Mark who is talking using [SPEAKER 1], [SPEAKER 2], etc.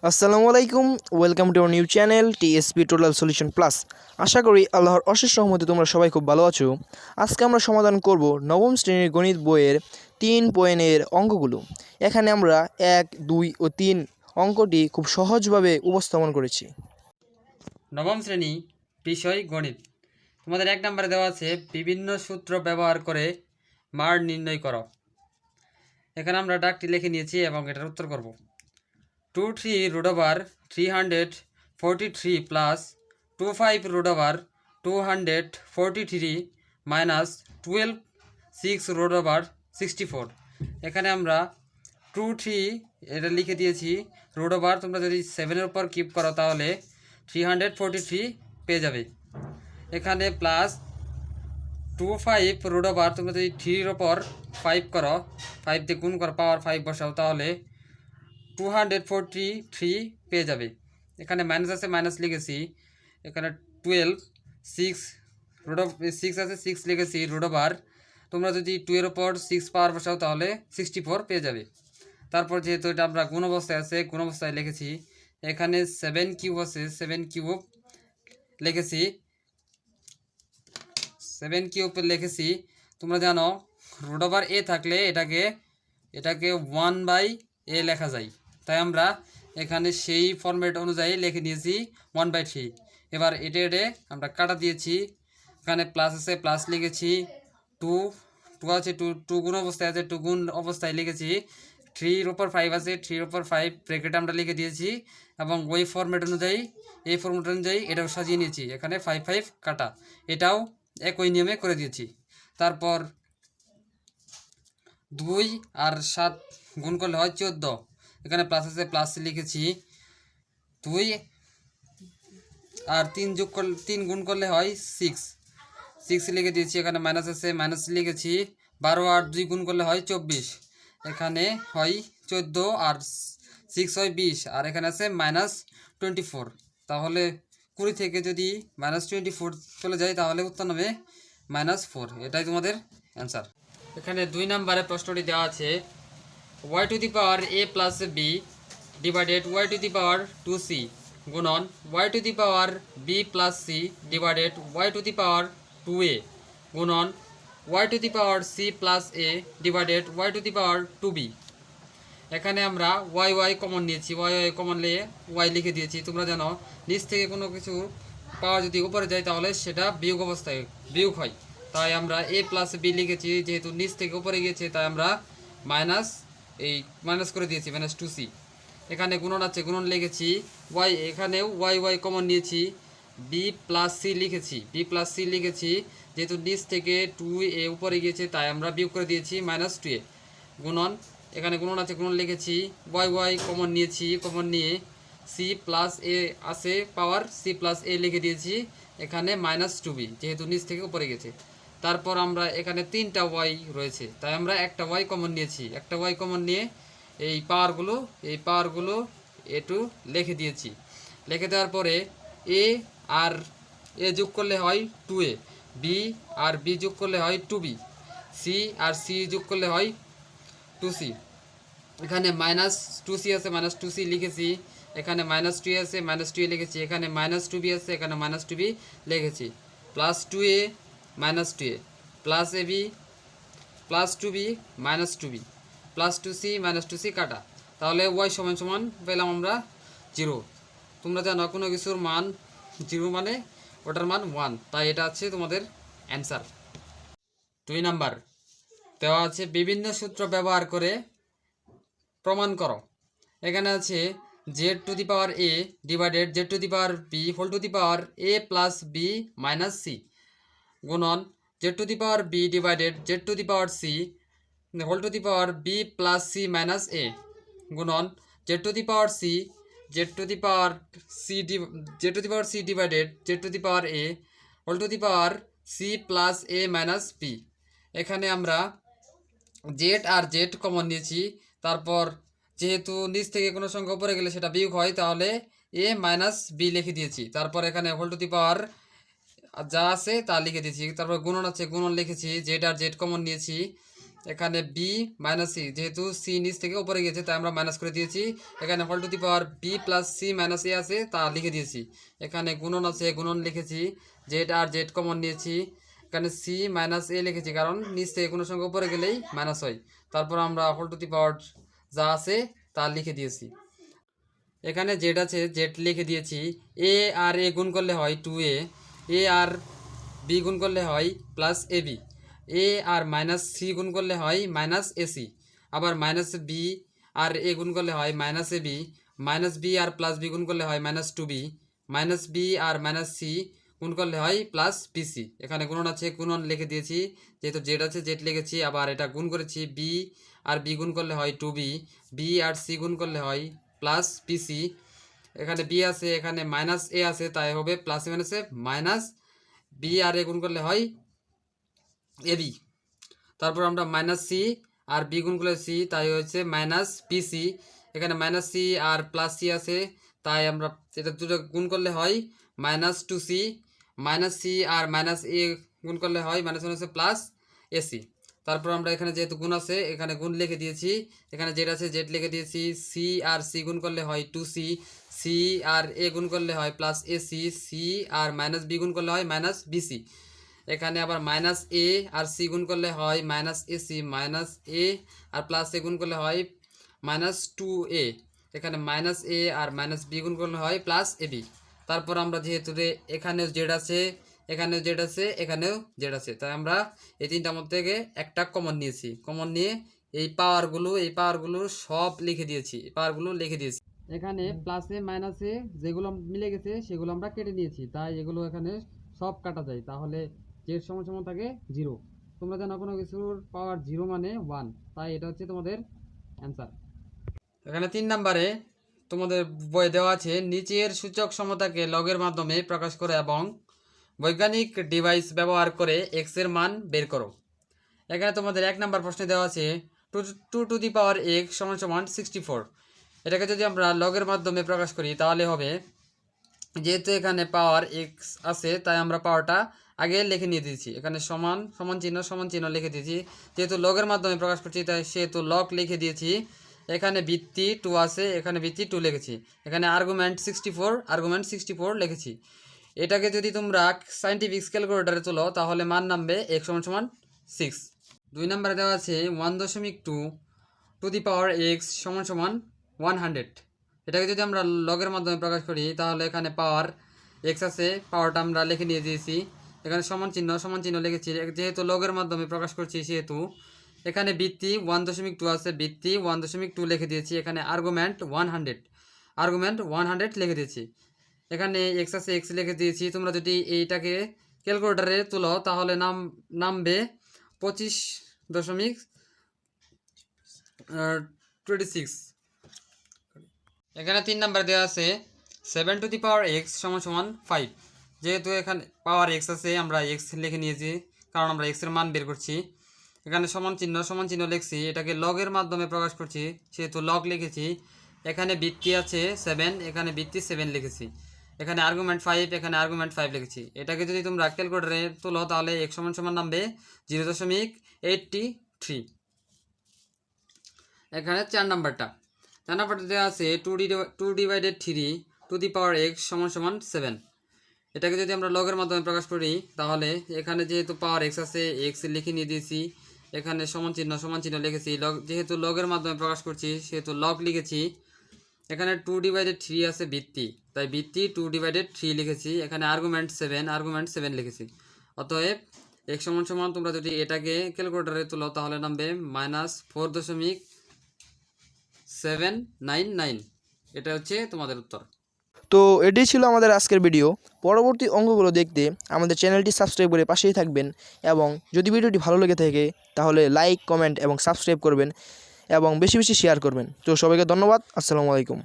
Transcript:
[SPEAKER 1] আসসালামু আলাইকুম, welcome to our new channel TSP total solution plus. আশা করি আল্লাহর অশেষ রহমতে তোমরা সবাই খুব ভালো আছো। আজকে আমরা সমাধান করব নবম শ্রেণীর গণিত বইয়ের 3 পয়েন্টের অঙ্কগুলো। এখানে আমরা 1, 2 ও 3 অঙ্কটি খুব সহজভাবে উপস্থাপন করেছি।
[SPEAKER 2] নবম শ্রেণী, বিষয় গণিত। তোমাদের 1 নম্বরে দেওয়া আছে বিভিন্ন সূত্র ব্যবহার করে মান নির্ণয় করো। এখানে আমরা ডাকটি লিখে নিয়েছি এবং এটার উত্তর করব। 23 root over 343 plus 25 root over 243 minus 12 6 root over 64। এখানে আমরা 23 এটা লিখে দিয়েছি, রুট ওভার তোমরা যদি 7-এর উপর কিপ করো তাহলে 343 পেয়ে যাবে। এখানে প্লাস 25 রুট ওভার তোমরা যদি 3-এর উপর 5 করো, 5 দিয়ে গুণ করো, পাওয়ার 5 বসাও তাহলে 243 পেয়ে যাবে। এখানে মাইনাস আছে, মাইনাস লিখেছি। এখানে 12 6 রুট অফ 6 আছে, 6 লিখেছি রুট ওভার। তোমরা যদি 2-এর উপর 6 পাওয়ার বসাও তাহলে 64 পেয়ে যাবে। তারপর যেহেতু এটা আমরা গুণ অবস্থায় আছে, গুণ অবস্থায় লিখেছি। এখানে 7 কিউব আছে, 7 কিউব লিখেছি, 7 কিউব লিখেছি। তোমরা জানো রুট ওভার এ থাকলে এটাকে 1/a লেখা যায়, তাই আমরা এখানে সেই ফরম্যাট অনুযায়ী লিখে নিয়েছি 1/3। এবার এটা আমরা কাটা দিয়েছি। এখানে প্লাস আছে, প্লাস লিখেছি। 2 2 আছে, 2 গুণ অবস্থায় আছে, 2 গুণ অবস্থায় লিখেছি। 3-এর উপর 5 আছে, 3-এর উপর 5 ব্র্যাকেট আমরা লিখে দিয়েছি এবং ওই ফরম্যাট অনুযায়ী, এই ফরম্যাট অনুযায়ী এটাও সাজিয়ে নিয়েছি। এখানে 5 5 কাটা, এটাও একই নিয়মে করে দিয়েছি। তারপর 2 আর 7 গুণ করলে হয় 14। এখানে প্লাস আছে, প্লাস লিখেছি। 2 আর 3 যোগ করলে, 3 গুণ করলে হয় 6 6 লিখে দিয়েছি। এখানে মাইনাস আছে, মাইনাস লিখেছি। 12 আর 2 গুণ করলে হয় 24। এখানে হয় 14 আর 6 হয় 20, আর এখানে আছে -24। তাহলে 20 থেকে যদি -24 চলে যায় তাহলে উত্তর হবে -4। এটাই তোমাদের অ্যান্সার। এখানে 2 নম্বরে প্রশ্নটি দেওয়া আছে y two the power a plus b divided y two the power 2c গুণন y two the power b plus c divided y two the power 2a গুণন y two the power c plus a divided y two the power 2b। এখানে আমরা y common নিয়েছি, y common নিয়ে y লিখে দিয়েছি। তোমরা জানো নিচ থেকে কোনো কিছু পাওয়া যদি উপরে যায় তাহলে সেটা বিয়োগ অবস্থায় বিয়োগ হয়, তাই আমরা a প্লাস b লিখেছি। যেহেতু নিচ থেকে উপরে গিয়েছে তাই আমরা মাইনাস করে দিয়েছি, -2c। এখানে গুণন আছে, গুণন লিখেছি। y এখানেও y কমন নিয়েছি, b প্লাস c লিখেছি। যেহেতু নিচ থেকে 2a উপরে গিয়েছে তাই আমরা বিয়োগ করে দিয়েছি -2a গুণন। এখানে গুণন আছে, গুণন লিখেছি। y কমন নিয়েছি, কমন নিয়ে c প্লাস a আছে, পাওয়ার c প্লাস a লিখে দিয়েছি। এখানে -2b যেহেতু নিচ থেকে উপরে গেছে। তারপর আমরা এখানে 3টা y রয়েছে তাই আমরা একটা y কমন নিয়েছি। একটা y কমন নিয়ে এই পাওয়ারগুলো একটু লিখে দিয়েছি। লিখে দেওয়ার পরে a আর a যোগ করলে হয় 2a, b আর b যোগ করলে হয় 2b, c আর c যোগ করলে হয় 2c। এখানে -2c আছে, -2c লিখেছি। এখানে -2 আছে, -2a লিখেছি। এখানে -2b আছে, এখানে -2b লিখেছি। +2a -2a plus ab plus 2b -2b plus 2c -2c কাটা, তাহলে y সমান সমান পেলাম আমরা 0। তোমরা জানো কোনো কিছুর মান 0 মানে ওটার মান 1, তাই এটা আছে তোমাদের অ্যান্সার। 2 নাম্বার দেওয়া আছে বিভিন্ন সূত্র ব্যবহার করে প্রমাণ করো। এখানে আছে z to the power a divided z to the power b whole to the power a plus b minus c গুণন z to the power b divided z to the power c whole to the power b plus c minus a গুণন z to the power c z to the power c divided z to the power a whole to the power c plus a minus b। এখানে আমরা z আর z common নিয়েছি। তারপর যেহেতু নিচ থেকে কোনো সংখ্যা উপরে গেলে সেটা বিয়োগ হয় তাহলে a মাইনাস b লিখে দিয়েছি। তারপর এখানে হোল টু দি পাওয়ার যা আছে তা লিখে দিয়েছি। তারপর গুণন আছে, গুণন লিখেছি। z আর z কমন নিয়েছি। এখানে বি মাইনাস সি, যেহেতু সি নিচ থেকে উপরে গেছে তাই আমরা মাইনাস করে দিয়েছি। এখানে whole to the power B plus C minus A আছে, তা লিখে দিয়েছি। এখানে গুণন আছে, গুণন লিখেছি, জেড আর জেড কমন নিয়েছি। এখানে সি মাইনাস এ লিখেছি, কারণ নিচ থেকে কোনো সংখ্যা উপরে গেলেই মাইনাস হয়। তারপর আমরা হোল টু দি পাওয়ার যা আছে তা লিখে দিয়েছি। এখানে জেড আছে, জেড লিখে দিয়েছি। এ আর এ গুণ করলে হয় 2a, এ আর বি গুণ করলে হয় plus A B, A R minus C গুণ করলে হয় মাইনাস এসি, আবার মাইনাস বি আর এ গুণ করলে হয় minus A B, minus B R plus B গুণ করলে হয় মাইনাস 2b, মাইনাস বি আর মাইনাস সি গুণ করলে হয় প্লাস বিসি। এখানে গুণন আছে, গুণন লিখে দিয়েছি, যেহেতু জেড আছে জেড লিখেছি। আবার এটা গুণ করেছি, বি আর বি গুণ করলে হয় 2b, বি আর সি গুণ করলে হয় প্লাস পিসি। এখানে বি আছে, এখানে মাইনাস এ আছে, তাই হবে প্লাস মাইনাসে মাইনাস বি আর এ গুণ করলে হয় এ বি। তারপর আমরা মাইনাস সি আর বি গুণ করলে সি, তাই হচ্ছে মাইনাস পিসি। এখানে মাইনাস সি আর প্লাস সি আছে, তাই আমরা এটা দুটো গুণ করলে হয় মাইনাস 2c, মাইনাস সি আর মাইনাস এ গুণ করলে হয় মাইনাস মাইনাসে প্লাস এসি। তারপর আমরা এখানে যেহেতু গুণ আছে এখানে গুণ লিখে দিয়েছি, এখানে জেড আছে জেড লিখে দিয়েছি। সি আর সি গুণ করলে হয় 2c, সি আর এ গুণ করলে হয় প্লাস এসি, সি আর মাইনাস বি গুণ করলে হয় মাইনাস বিসি। এখানে আবার মাইনাস এ আর সি গুণ করলে হয় মাইনাস এসি, মাইনাস এ আর প্লাস এ গুণ করলে হয় মাইনাস 2a। এখানে মাইনাস এ আর মাইনাস বি গুণ করলে হয় প্লাস এবি। তারপর আমরা যেহেতু এখানেও জেড আছে, এখানেও জেড আছে, এখানেও জেড আছে, তাই আমরা এই তিনটার মধ্যে থেকে একটা কমন নিয়েছি। কমন নিয়ে এই পাওয়ারগুলো সব লিখে দিয়েছি, পাওয়ারগুলো লিখে দিয়েছি। এখানে প্লাসে মাইনাসে যেগুলো মিলে গেছে সেগুলো আমরা কেটে নিয়েছি, তাই এগুলো এখানে সব কাটা যায়, তাহলে জেড সমান সমান থাকে 0। তোমরা জানো কোনো কিছুর পাওয়ার 0 মানে 1, তাই এটা হচ্ছে তোমাদের অ্যান্সার। এখানে 3 নম্বরে তোমাদের বই দেওয়া আছে, নিচের সূচক সমতাকে লগের মাধ্যমে প্রকাশ করো এবং বৈজ্ঞানিক ডিভাইস ব্যবহার করে এক্স এর মান বের করো। এখানে তোমাদের 1 নম্বর প্রশ্নে দেওয়া আছে 2 টু দি পাওয়ার x সমান সমান 64। এটাকে যদি আমরা লগের মাধ্যমে প্রকাশ করি তাহলে হবে, যেহেতু এখানে পাওয়ার এক্স আছে তাই আমরা পাওয়ারটা আগে লিখে নিয়ে দিয়েছি। এখানে সমান সমান চিহ্ন লিখে দিয়েছি, যেহেতু লগের মাধ্যমে প্রকাশ করছি তাই সেহেতু লগ লিখে দিয়েছি। এখানে ভিত্তি 2 আছে, এখানে ভিত্তি 2 লিখেছি। এখানে আর্গুমেন্ট 64 লিখেছি। এটাকে যদি তোমরা সাইন্টিফিক ক্যালকুলেটরে তোলো তাহলে মান নামবে x সমান সমান 6। 2 নম্বরে দেওয়া আছে 1.2 টু দি পাওয়ার x সমান সমান 100। এটাকে যদি আমরা লগের মাধ্যমে প্রকাশ করি তাহলে এখানে পাওয়ার x আছে, পাওয়ারটা আমরা লিখে নিয়ে দিয়েছি। এখানে সমান চিহ্ন লিখেছি, যেহেতু লগের মাধ্যমে প্রকাশ করছি সেহেতু। এখানে ভিত্তি 1.2 আছে, ভিত্তি 1.2 লিখে দিয়েছি। এখানে আর্গুমেন্ট 100 লিখে দিয়েছি। এখানে x আছে, x লিখে দিয়েছি। তোমরা যদি এইটাকে ক্যালকুলেটরে তুলো তাহলে নামবে 25.26। এখানে 3 নাম্বার দেওয়া আছে 7 টু দি পাওয়ার x সমান সমান 5। যেহেতু এখানে পাওয়ার x আছে আমরা x লিখে নিয়েছি, কারণ আমরা x এর মান বের করছি। এখানে সমান চিহ্ন লিখছি, এটাকে লগের মাধ্যমে প্রকাশ করছি সেহেতু লগ লিখেছি। এখানে ভিত্তি আছে 7, এখানে ভিত্তি 7 লিখেছি। এখানে আর্গুমেন্ট 5, এখানে আর্গুমেন্ট 5 লিখেছি। এটাকে যদি তোমরা ক্যালকুলেটরে তোলো তাহলে x সমান সমান নামবে 0.83। এখানে 4 নাম্বারটা দেওয়া আছে 2 divided 3 two the power x সমান সমান 7। এটাকে যদি আমরা লগের মাধ্যমে প্রকাশ করি তাহলে এখানে যেহেতু পাওয়ার x আছে x লিখে নিয়ে দিয়েছি। এখানে সমান চিহ্ন লিখেছি, যেহেতু লগের মাধ্যমে প্রকাশ করছি সেহেতু লগ লিখেছি। এখানে 2 ডিভাইডেড 3 আছে ভিত্তি, তাই ভিত্তি 2 ডিভাইডেড 3 লিখেছি। এখানে আর্গুমেন্ট 7 লিখেছি। অতএব x সমান সমান তোমরা যদি এটাকে ক্যালকুলেটরে তোলো তাহলে নামবে -4.799। এটা হচ্ছে তোমাদের উত্তর।
[SPEAKER 1] তো এটি ছিল আমাদের আজকের ভিডিও। পরবর্তী অঙ্কগুলো দেখতে আমাদের চ্যানেলটি সাবস্ক্রাইব করে পাশেই থাকবেন, এবং যদি ভিডিওটি ভালো লেগে থাকে তাহলে লাইক, কমেন্ট এবং সাবস্ক্রাইব করবেন এবং বেশি বেশি শেয়ার করবেন। তো সবাইকে ধন্যবাদ। আসসালামু আলাইকুম।